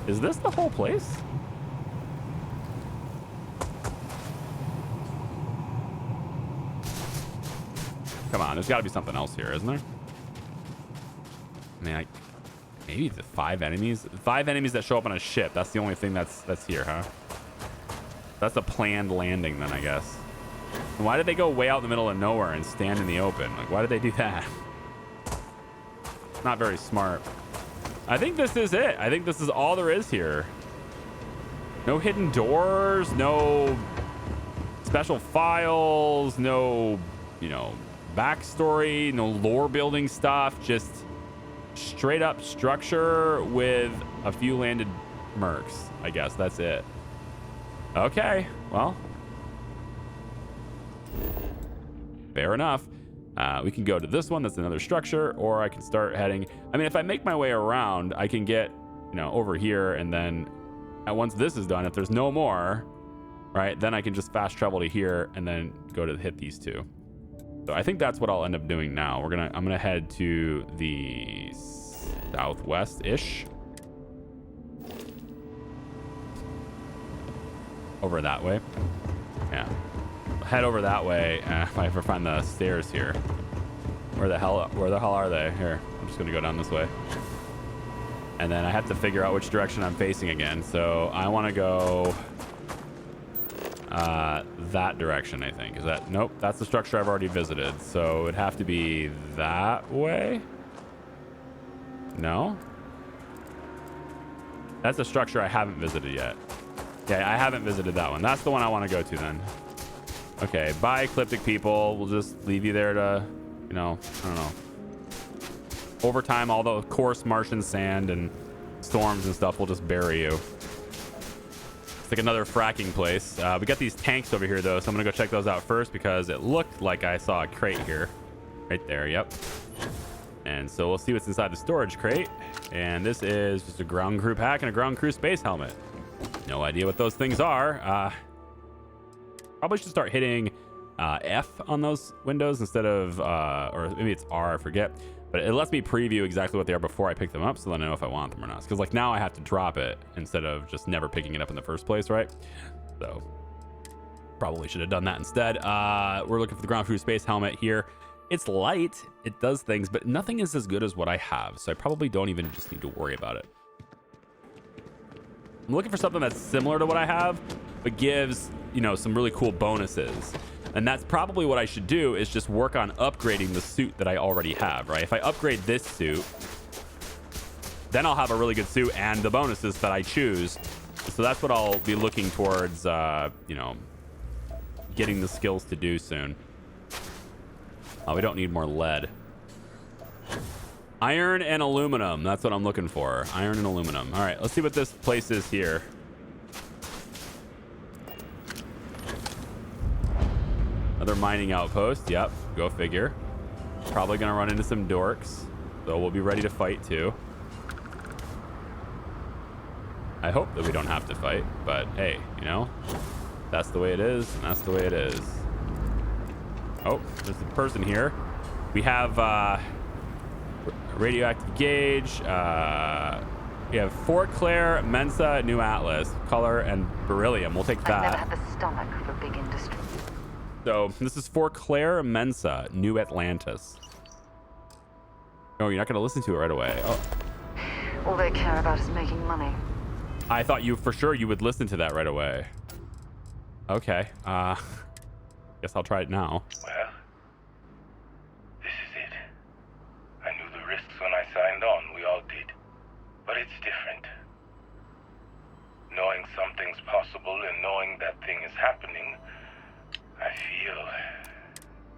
Is this the whole place? Come on, there's got to be something else here, isn't there? I mean, maybe the 5 enemies. 5 enemies that show up on a ship. That's the only thing that's here, huh? That's a planned landing then, I guess. And why did they go way out in the middle of nowhere and stand in the open? Like, why did they do that? Not very smart. I think this is it. I think this is all there is here. No hidden doors, no special files, no, you know, backstory, no lore building stuff, just straight up structure with a few landed mercs. I guess that's it. Okay, well, fair enough. We can go to this one. That's another structure, or I can start heading. I mean, if I make my way around, I can get, you know, over here, and then once this is done, if there's no more, right, then I can just fast travel to here and then go to hit these 2. So I think that's what I'll end up doing now. I'm gonna head to the southwest-ish. Over that way. Yeah. Head over that way if I ever find the stairs here. Where the hell are they? Here, I'm just gonna go down this way. And then I have to figure out which direction I'm facing again. So I want to go that direction, I think. Is that? Nope, that's the structure I've already visited. So it'd have to be that way. No? That's a structure I haven't visited yet. Yeah, I haven't visited that one. That's the one I want to go to then. Okay, bye, Ecliptic people. We'll just leave you there to, you know, I don't know. Over time, all the coarse Martian sand and storms and stuff will just bury you. It's like another fracking place. We got these tanks over here, though, so I'm going to go check those out first because it looked like I saw a crate here. Right there, yep. And so we'll see what's inside the storage crate. And this is just a ground crew pack and a ground crew space helmet. No idea what those things are. Probably should start hitting F on those windows instead of, or maybe it's R, I forget. But it lets me preview exactly what they are before I pick them up, so then I know if I want them or not. Because like now I have to drop it instead of just never picking it up in the first place, right? So probably should have done that instead. We're looking for the ground crew space helmet here. It's light, it does things, but nothing is as good as what I have. So I probably don't even just need to worry about it. I'm looking for something that's similar to what I have, but gives, you know, some really cool bonuses. And that's probably what I should do, is just work on upgrading the suit that I already have, right? If I upgrade this suit, then I'll have a really good suit and the bonuses that I choose. So that's what I'll be looking towards, you know, getting the skills to do soon. Oh, we don't need more lead. Iron and aluminum. That's what I'm looking for. Iron and aluminum. All right, let's see what this place is here. Another mining outpost. Yep, go figure. Probably gonna run into some dorks, so we'll be ready to fight too. I hope that we don't have to fight, but hey, you know, that's the way it is, and that's the way it is. Oh, there's a person here. We have radioactive gauge. We have Fort Claire, Mensa, New Atlas, color, and beryllium. We'll take that. I've never had the stomach for big industry. So this is Fort Claire, Mensa, New Atlantis. Oh, you're not going to listen to it right away. Oh, All they care about is making money. I thought you for sure you would listen to that right away. Okay. Guess I'll try it now. Well, this is it. I knew the risks when I signed on. We all did. But it's different. Knowing something's possible and knowing that thing is happening, I feel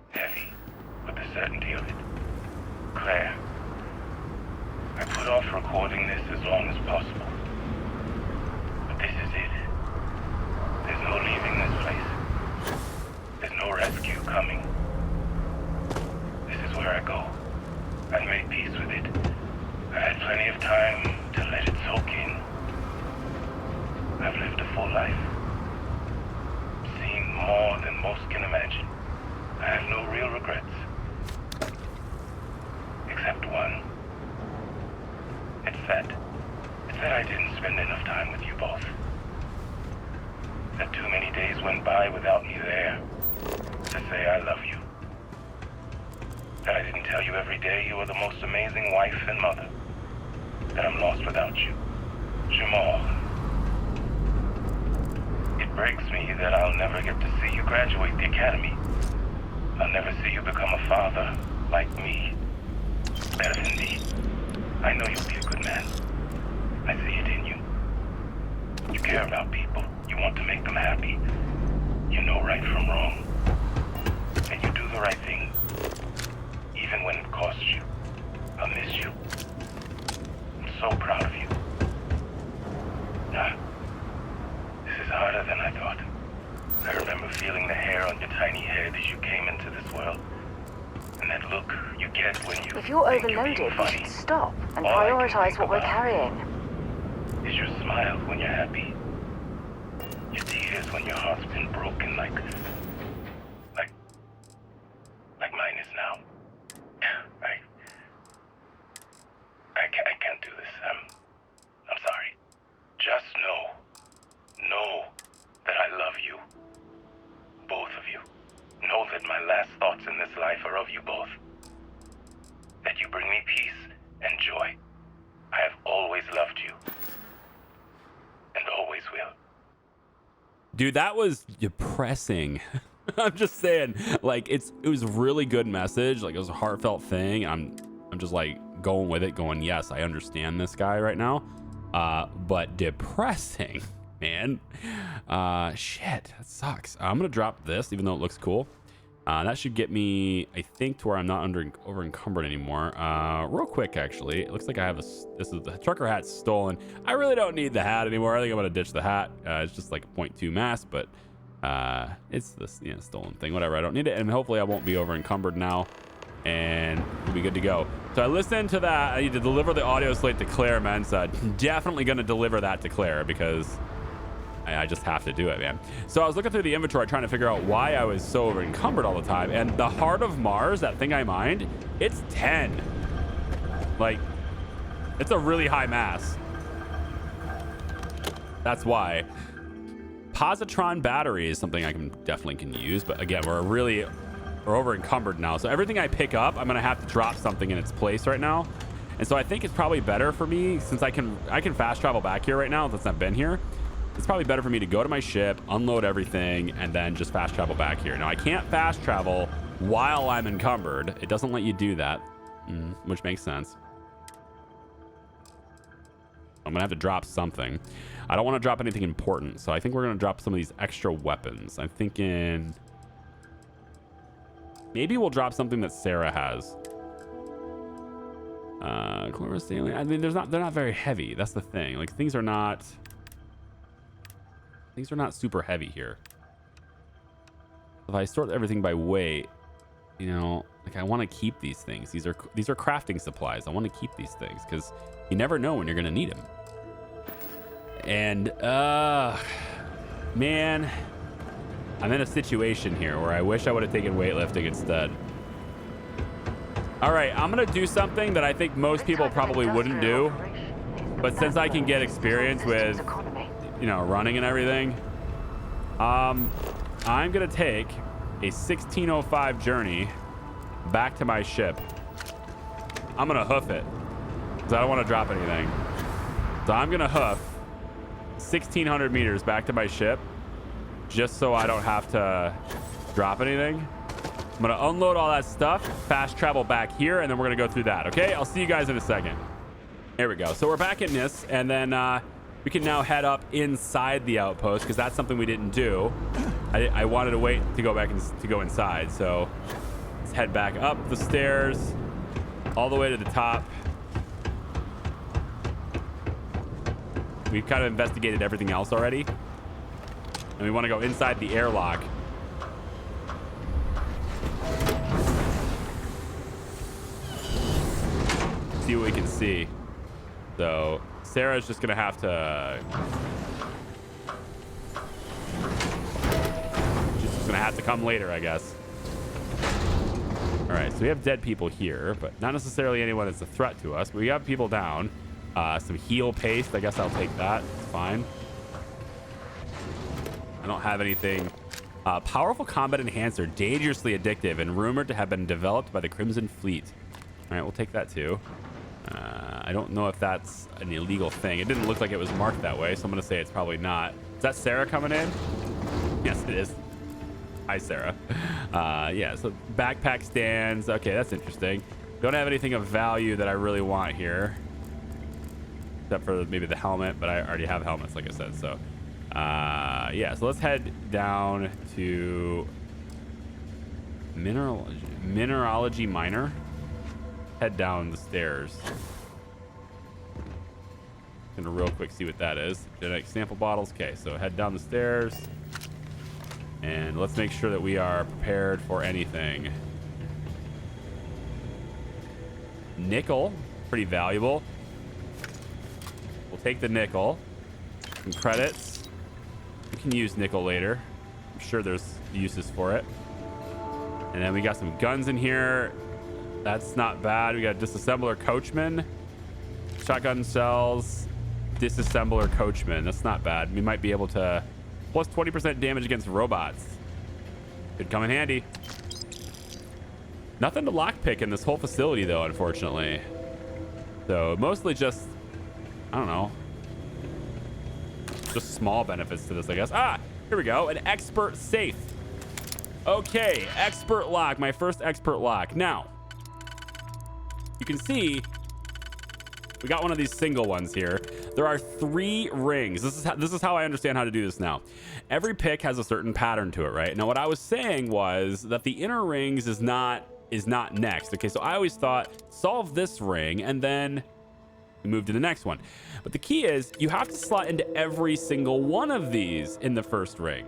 heavy with the certainty of it. Claire, I put off recording this as long as possible. But this is it. There's no leaving this place. There's no rescue coming. This is where I go. I've made peace with it. I've had plenty of time to let it soak in. I've lived a full life. Seen more than most can imagine. I have no real regrets. Except one. It's that I didn't spend enough time with you both. That too many days went by without me there to say I love you. That I didn't tell you every day you were the most amazing wife and mother. That I'm lost without you. Jamal. It breaks me that I'll never get to see you graduate the academy. I'll never see you become a father like me. Better than me. I know you'll be a good man. I see it in you. You care about people. You want to make them happy. You know right from wrong. And you do the right thing. Even when it costs you. I'll miss you. I'm so proud of you. This is harder than I thought. I remember feeling the hair on your tiny head as you came into this world. And that look you get when you If you're think overloaded, being you funny. should stop and All I can prioritize think what we're about carrying. Is your smile when you're happy. Your tears when your heart's been broken like mine is now. I can't do this. I'm sorry. Just know that I love you. Both of you. Know that my last thoughts in this life are of you both. That you bring me peace and joy. I have always loved you. And always will. Dude, that was depressing. I'm just saying, like, it was a really good message. Like, it was a heartfelt thing. I'm just like going with it, going, yes, I understand this guy right now. but depressing, man. Shit, that sucks. I'm gonna drop this, even though it looks cool. That should get me, I think, to where I'm not over encumbered anymore. Real quick, actually, it looks like I have this is the trucker hat stolen. I really don't need the hat anymore. I think I'm gonna ditch the hat. It's just like a 0.2 mass, but it's this stolen thing. Whatever, I don't need it, and hopefully I won't be over encumbered now, and we'll be good to go. So I listened to that. I need to deliver the audio slate to Claire, man. So I'm definitely gonna deliver that to Claire because I just have to do it, man. So I was looking through the inventory trying to figure out why I was so over encumbered all the time, and the Heart of Mars, that thing I mined, it's 10. Like, it's a really high mass. That's why. Positron battery is something I definitely can use, but again, we're over encumbered now. So everything I pick up, I'm gonna have to drop something in its place right now. And so I think it's probably better for me, since I can fast travel back here right now since I've been here. It's probably better for me to go to my ship, unload everything, and then just fast travel back here. Now, I can't fast travel while I'm encumbered. It doesn't let you do that, which makes sense. I'm gonna have to drop something. I don't want to drop anything important, so I think we're gonna drop some of these extra weapons. I'm thinking maybe we'll drop something that Sarah has. Chlorosaline. I mean, they're not very heavy. That's the thing. Like, things are not super heavy here. If I sort everything by weight, like, I want to keep these things. These are crafting supplies. I want to keep these things because you never know when you're gonna need them. And man, I'm in a situation here where I wish I would have taken weightlifting instead. All right, I'm gonna do something that I think most people probably wouldn't do, but since I can get experience with running and everything, I'm gonna take a 1605 journey back to my ship. I'm gonna hoof it because I don't want to drop anything. So I'm gonna hoof 1600 meters back to my ship just so I don't have to drop anything. I'm gonna unload all that stuff, fast travel back here, and then we're gonna go through that. Okay, I'll see you guys in a second. There we go. So we're back in this, and then we can now head up inside the outpost because that's something we didn't do. I wanted to wait to go back to go inside. So let's head back up the stairs all the way to the top. We've kind of investigated everything else already, and we want to go inside the airlock. See what we can see. So Sarah's just gonna have to come later, I guess. All right, so we have dead people here, but not necessarily anyone that's a threat to us, but we have people down. Some heal paste, I guess I'll take that. It's fine. I don't have anything. Powerful combat enhancer, dangerously addictive, and rumored to have been developed by the Crimson Fleet. All right, we'll take that too. I don't know if that's an illegal thing. It didn't look like it was marked that way, so I'm gonna say it's probably not. Is that Sarah coming in? Yes, it is. Hi, Sarah. Yeah, so backpack stands. Okay, that's interesting. Don't have anything of value that I really want here, except for maybe the helmet, but I already have helmets, like I said. So, yeah, so let's head down to mineralogy minor. Head down the stairs. Gonna real quick see what that is. Genetic sample bottles. Okay, so head down the stairs, and let's make sure that we are prepared for anything. Nickel, pretty valuable. We'll take the nickel. Some credits. We can use nickel later. I'm sure there's uses for it. And then we got some guns in here. That's not bad. We got disassembler coachman, shotgun cells, disassembler coachman. That's not bad. We might be able to plus 20% damage against robots. Could come in handy. Nothing to lockpick in this whole facility though, unfortunately. So mostly just, I don't know, just small benefits to this, I guess. Ah, here we go. An expert safe. Okay, expert lock. My first expert lock. Now, you can see We got one of these single ones here. There are 3 rings. This is how I understand how to do this now. Every pick has a certain pattern to it, right? Now, what I was saying was that the inner rings is not next. Okay, so I always thought solve this ring and then move to the next one. But the key is you have to slot into every single one of these in the first ring,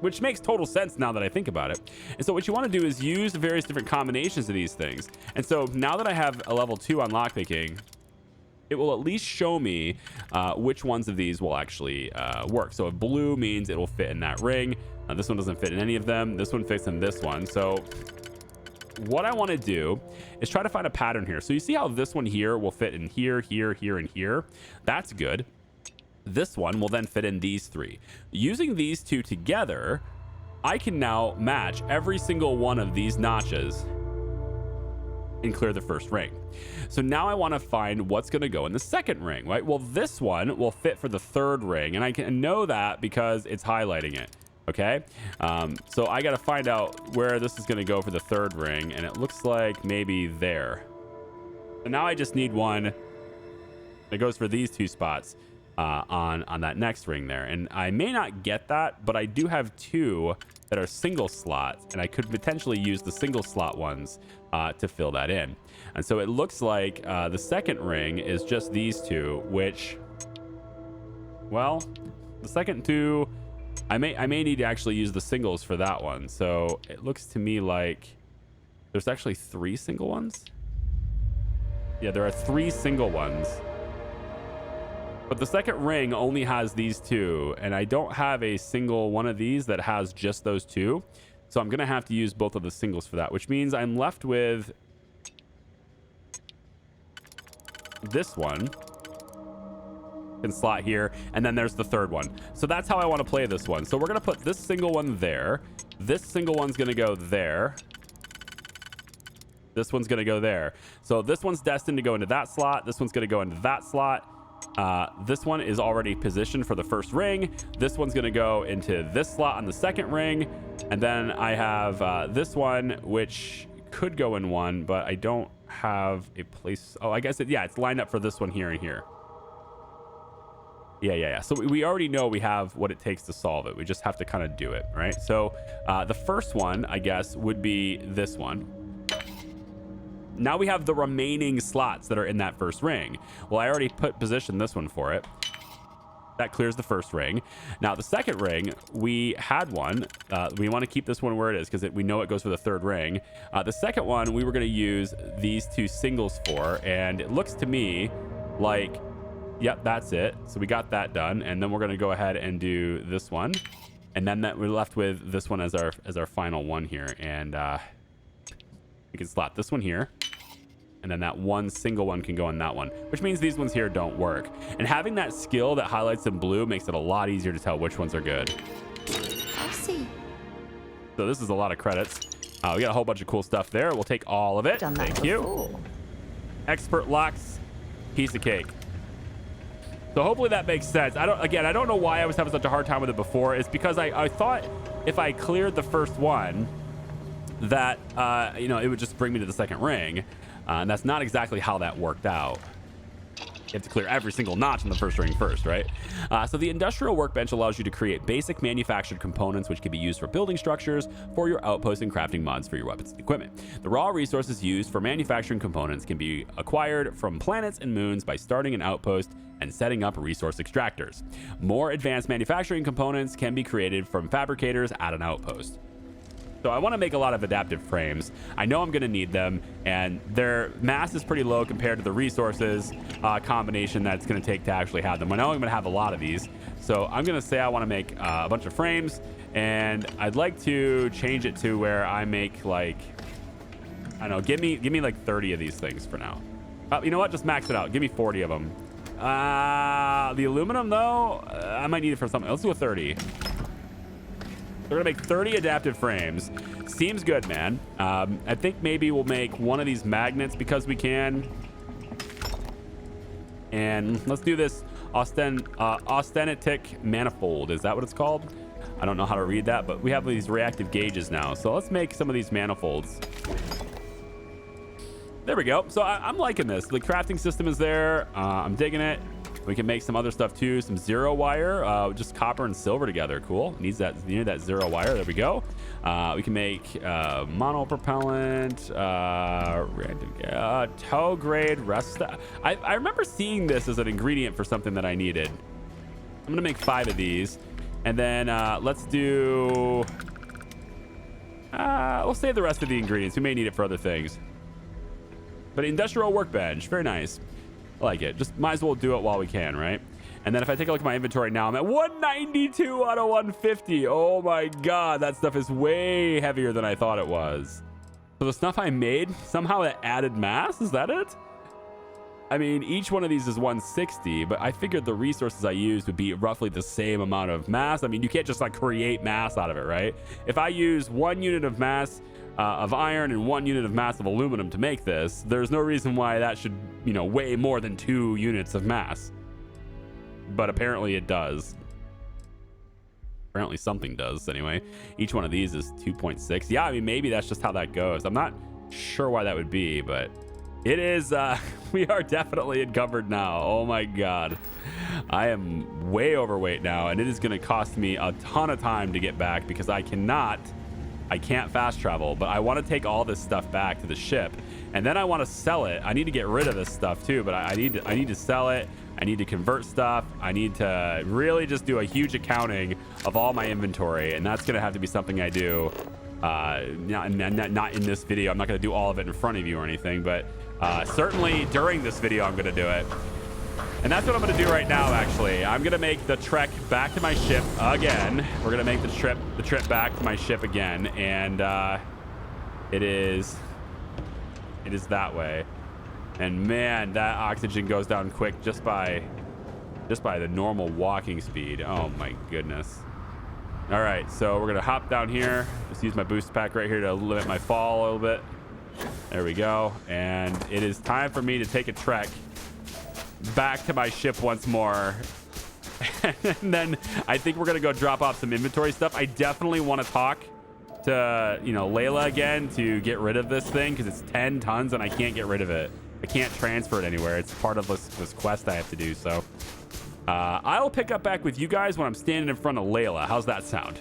which makes total sense now that I think about it. And so what you want to do is use the various different combinations of these things. And so now that I have a level 2 on lockpicking, it will at least show me which ones of these will actually work. So if blue means it will fit in that ring, this one doesn't fit in any of them. This one fits in this one. So what I want to do is try to find a pattern here. So you see how this one here will fit in here, here, here, and here. That's good. This one will then fit in these 3. Using these 2 together, I can now match every single one of these notches and clear the first ring. So now I want to find what's going to go in the second ring, right? Well, this one will fit for the third ring, and I can know that because it's highlighting it. Okay, so I got to find out where this is going to go for the third ring, and it looks like maybe there. So now I just need one that goes for these 2 spots on that next ring there, and I may not get that, but I do have 2 that are single slots, and I could potentially use the single slot ones to fill that in. And so it looks like the second ring is just these 2, which, well, the second 2. I may need to actually use the singles for that one. So it looks to me like there's actually 3 single ones. Yeah, there are 3 single ones. But the second ring only has these 2, and I don't have a single one of these that has just those 2. So I'm going to have to use both of the singles for that, which means I'm left with this one. Can slot here, and then there's the third one. So that's how I want to play this one. So we're going to put this single one there. This single one's going to go there. This one's going to go there. So this one's destined to go into that slot. This one's going to go into that slot. This one is already positioned for the first ring. This one's going to go into this slot on the second ring. And then I have this one, which could go in one, but I don't have a place. Oh, I guess it's lined up for this one here and here. Yeah. So we already know we have what it takes to solve it. We just have to kind of do it, right? So the first one, I guess, would be this one. Now we have the remaining slots that are in that first ring. Well, I already positioned this one for it. That clears the first ring. Now the second ring, we had one. We want to keep this one where it is because we know it goes for the third ring. The second one, we were going to use these 2 singles for, and it looks to me like, yep, that's it. So we got that done, and then we're going to go ahead and do this one, and then we're left with this one as our final one here, and we can slot this one here, and then that one single one can go in that one, which means these ones here don't work. And having that skill that highlights in blue makes it a lot easier to tell which ones are good. I see. So this is a lot of credits. We got a whole bunch of cool stuff there. We'll take all of it. Thank you. Expert locks, piece of cake. So hopefully that makes sense. I don't know why I was having such a hard time with it before. It's because I thought if I cleared the first one that, it would just bring me to the second ring. And that's not exactly how that worked out. You have to clear every single notch in the first ring first, right? So the industrial workbench allows you to create basic manufactured components which can be used for building structures, for your outposts, and crafting mods for your weapons and equipment. The raw resources used for manufacturing components can be acquired from planets and moons by starting an outpost and setting up resource extractors. More advanced manufacturing components can be created from fabricators at an outpost. So I want to make a lot of adaptive frames. I know I'm going to need them, and their mass is pretty low compared to the resources combination that it's going to take to actually have them. I know I'm going to have a lot of these, so I'm going to say I want to make a bunch of frames, and I'd like to change it to where I make like, I don't know, give me like 30 of these things for now. You know what? Just max it out. Give me 40 of them. The aluminum though, I might need it for something. Let's do a 30. We're gonna make 30 adaptive frames. Seems good, man. I think maybe we'll make one of these magnets because we can. And let's do this austenitic manifold. Is that what it's called? I don't know how to read that, but we have these reactive gauges now. So let's make some of these manifolds. There we go. So I'm liking this. The crafting system is there. I'm digging it. We can make some other stuff too. Some zero wire, just copper and silver together. Cool. Needs that, you need that zero wire. There we go. We can make mono propellant, tow grade rest. I remember seeing this as an ingredient for something that I needed. I'm gonna make 5 of these, and then let's do. We'll save the rest of the ingredients. We may need it for other things. But industrial workbench, very nice. I like it. Just might as well do it while we can, right? And then if I take a look at my inventory now, I'm at 192 out of 150. Oh my God, that stuff is way heavier than I thought it was. So the stuff I made, somehow it added mass, is that it? I mean, each one of these is 160, but I figured the resources I used would be roughly the same amount of mass. I mean, you can't just like create mass out of it, right? If I use 1 unit of mass of iron and 1 unit of mass of aluminum to make this, there's no reason why that should, you know, weigh more than 2 units of mass. But apparently it does. Apparently something does anyway. Each one of these is 2.6. Yeah, I mean, maybe that's just how that goes. I'm not sure why that would be, but it is, we are definitely encumbered now. Oh my God. I am way overweight now, and it is going to cost me a ton of time to get back because I can't fast travel, but I want to take all this stuff back to the ship, and then I want to sell it. I need to get rid of this stuff too, but I need to sell it. I need to convert stuff. I need to really just do a huge accounting of all my inventory, and that's going to have to be something I do. Not in this video. I'm not going to do all of it in front of you or anything, but certainly during this video, I'm going to do it. And that's what I'm going to do right now, actually. I'm going to make the trek back to my ship again. We're going to make the trip back to my ship again, and it is that way. And man, that oxygen goes down quick just by the normal walking speed. Oh my goodness. All right, so we're gonna hop down here. Just use my boost pack right here to limit my fall a little bit. There we go. And it is time for me to take a trek back to my ship once more. And then I think we're gonna go drop off some inventory stuff. I definitely want to talk to, you know, Layla again to get rid of this thing because it's 10 tons and I can't get rid of it. I can't transfer it anywhere. It's part of this quest I have to do. So I'll pick up back with you guys when I'm standing in front of Layla. How's that sound?